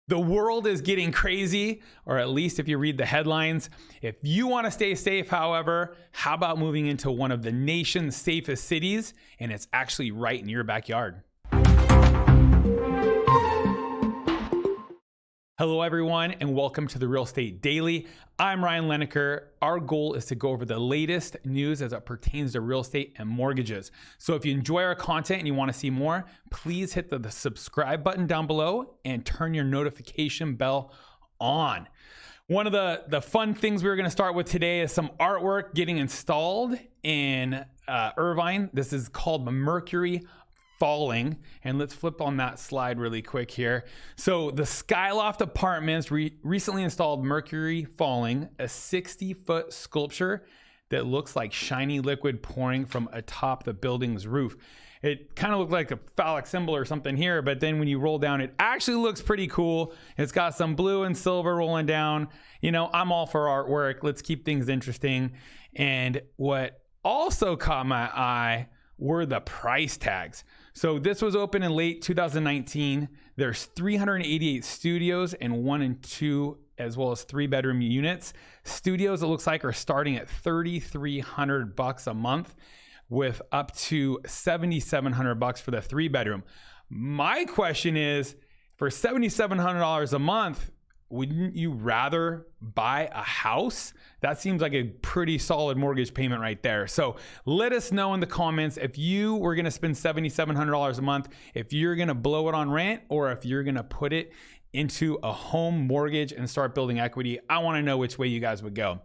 The world is getting crazy, or at least if you read the headlines. If you want to stay safe, however, how about moving into one of the nation's safest cities, and it's actually right in your backyard? Hello, everyone, and welcome to the Real Estate Daily. I'm Ryan Leneker. Our goal is to go over the latest news as it pertains to real estate and mortgages. So if you enjoy our content and you want to see more, please hit the subscribe button down below and turn your notification bell on. One of the fun things we're going to start with today is some artwork getting installed in Irvine. This is called the Mercury Falling, and let's flip on that slide really quick here. So the Skyloft Apartments recently installed Mercury Falling, a 60-foot sculpture that looks like shiny liquid pouring from atop the building's roof. It kind of looked like a phallic symbol or something here, but then when you roll down, it actually looks pretty cool. It's got some blue and silver rolling down. You know, I'm all for artwork. Let's keep things interesting. And what also caught my eye were the price tags. So this was open in late 2019. There's 388 studios and 1 and 2, as well as 3-bedroom units. Studios, it looks like, are starting at $3,300 a month, with up to $7,700 for the 3-bedroom. My question is, for $7,700 a month, wouldn't you rather buy a house? That seems like a pretty solid mortgage payment right there. So let us know in the comments if you were going to spend $7,700 a month, if you're going to blow it on rent, or if you're going to put it into a home mortgage and start building equity. I want to know which way you guys would go.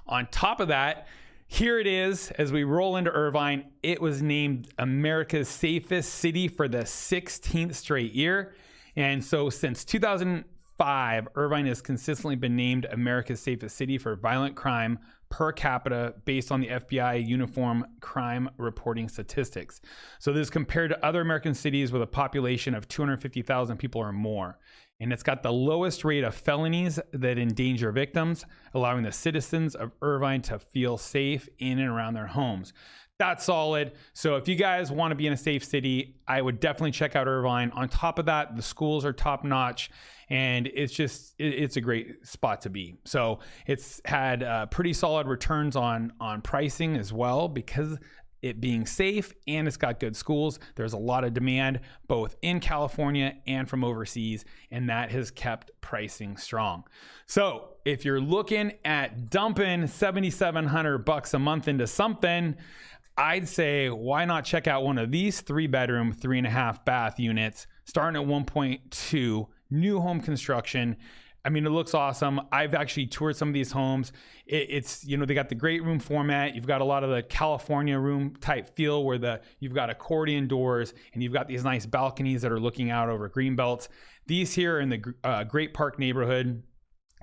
On top of that, here it is as we roll into Irvine. It was named America's safest city for the 16th straight year. And so since 2005, Irvine has consistently been named America's safest city for violent crime per capita based on the FBI Uniform Crime Reporting Statistics. So this is compared to other American cities with a population of 250,000 people or more. And it's got the lowest rate of felonies that endanger victims, allowing the citizens of Irvine to feel safe in and around their homes. That's solid. So if you guys want to be in a safe city, I would definitely check out Irvine. On top of that, the schools are top notch, and it's a great spot to be. So it's had pretty solid returns on pricing as well, because it being safe and it's got good schools. There's a lot of demand both in California and from overseas, and that has kept pricing strong. So if you're looking at dumping $7,700 a month into something, I'd say, why not check out one of these 3-bedroom, 3.5 bath units, starting at 1.2, new home construction. I mean, it looks awesome. I've actually toured some of these homes. It's, you know, they got the great room format. You've got a lot of the California room type feel where you've got accordion doors and you've got these nice balconies that are looking out over green belts. These here are in the Great Park neighborhood.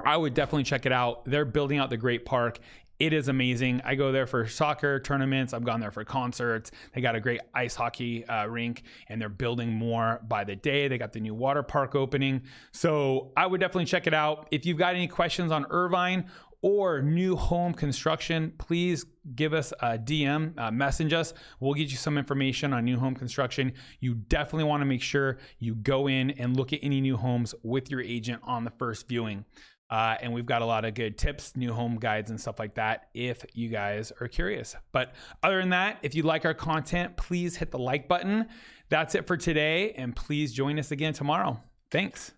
I would definitely check it out. They're building out the Great Park. It is amazing. I go there for soccer tournaments. I've gone there for concerts. They got a great ice hockey rink, and they're building more by the day. They got the new water park opening. So I would definitely check it out. If you've got any questions on Irvine or new home construction, please give us a DM, message us. We'll get you some information on new home construction. You definitely want to make sure you go in and look at any new homes with your agent on the first viewing. And we've got a lot of good tips, new home guides and stuff like that if you guys are curious. But other than that, if you like our content, please hit the like button. That's it for today, and please join us again tomorrow. Thanks.